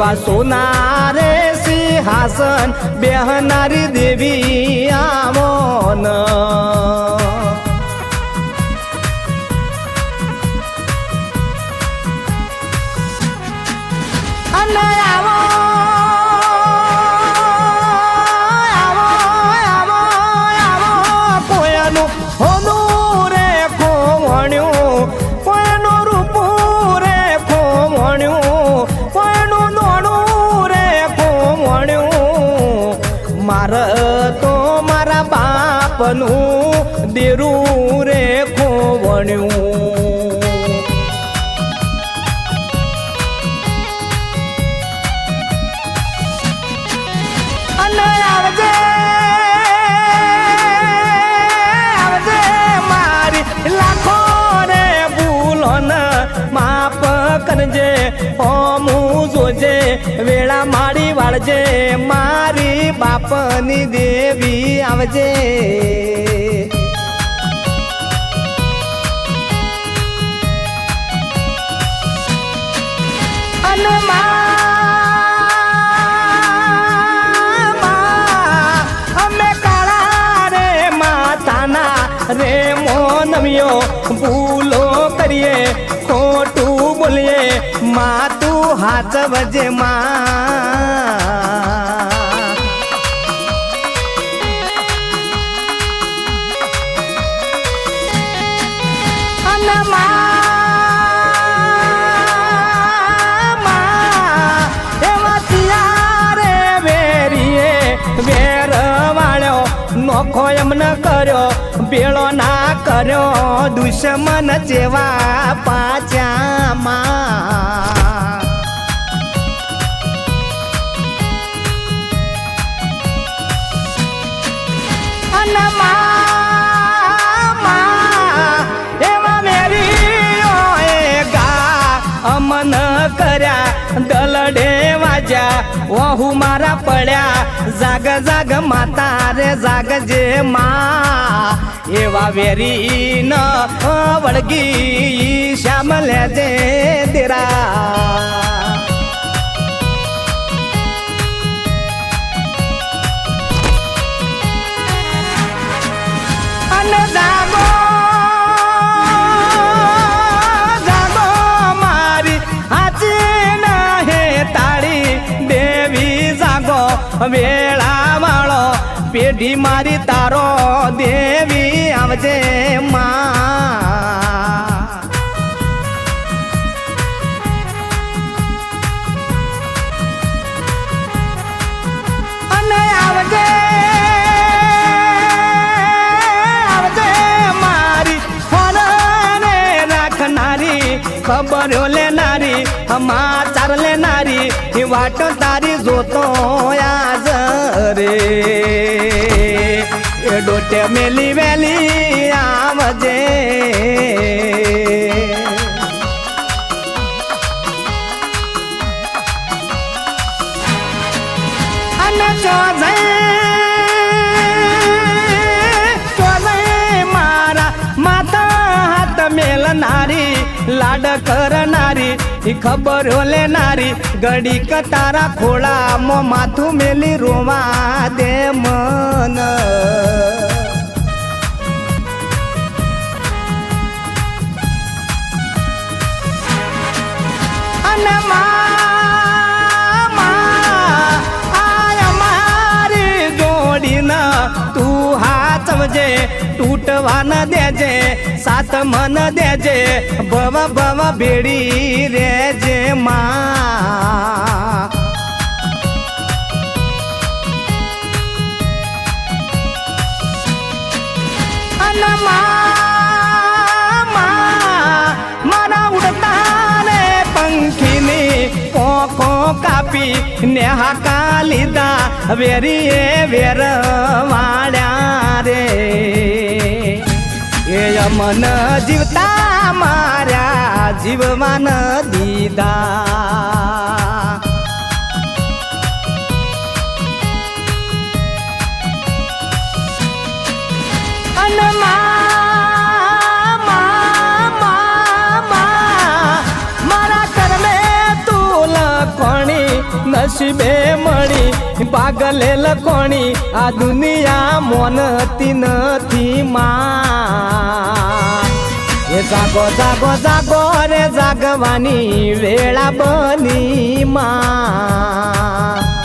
એવા સોના રે સિંહાસન બેહનારી દેવી આવો ન અને આવો આવો આવો આવો કોયનું હોનું રે ખોવણ્યું કોયનું રૂપું રે ખોવણ્યું કોયનું નોણું રે ખોવણ્યું મારે તો મારા બાપનું દેરું રે ખોવણ્યું જોજે વેળા માડી વાળજે મારી બાપની દેવી આવજે અને અમે કાળા રે માતાના રે મોનમિયો ભૂલો કરીએ ખોટું બોલીએ મા તું હાથ વજે માં અને એવા ત્યારે વેરીએ વેર વાળ્યો નોખો એમને કર્યો બેળો ના કર્યો દુશ્મન જેવા પાચામાં એવા મેરીઓ અમન કર્યા દલડે વાજ્યા ઓહુ મારા પડ્યા જાગ જાગ માતા રે જાગજે માં એવા વેરી ન વળગી શ્યામ લેજે દેરા જાગો જાગો મારી હાચી નહે તાળી દેવી જાગો વેળા વાળો પેઢી મારી તારો દેવી આવજે માં અને આવજે ખબરો લેનારી સમાચાર લેનારી વાટ તારી જોતો આજ રે એ ડોટે મેલી વેલી આવજે અને મારા માથા હાથ મેલનારી લાડ કરનારી ખબર લેનારી ઘડીક તારા ખોળામાં માથું મેલી રોવા દે મન અને મારી જોડીના તું હાચવજે તૂટવા ન દેજે સાત મન દેજે ભવ ભવ ભેડી રેજે માં અને મારા ઉડતા ને પંખીની કોકો કાપી ને હાકા લીધા વેરીએ વેર વાળ્યા રે એ મન જીવતા માર્યા જીવવાન દીધા અને મારા કર્મે તું લખણી નસીબે મળી પાગલેલ કોણી આ દુનિયા મોનતી નથી માં એ જાગો જાગો જાગો રે જાગવાની વેળા બની માં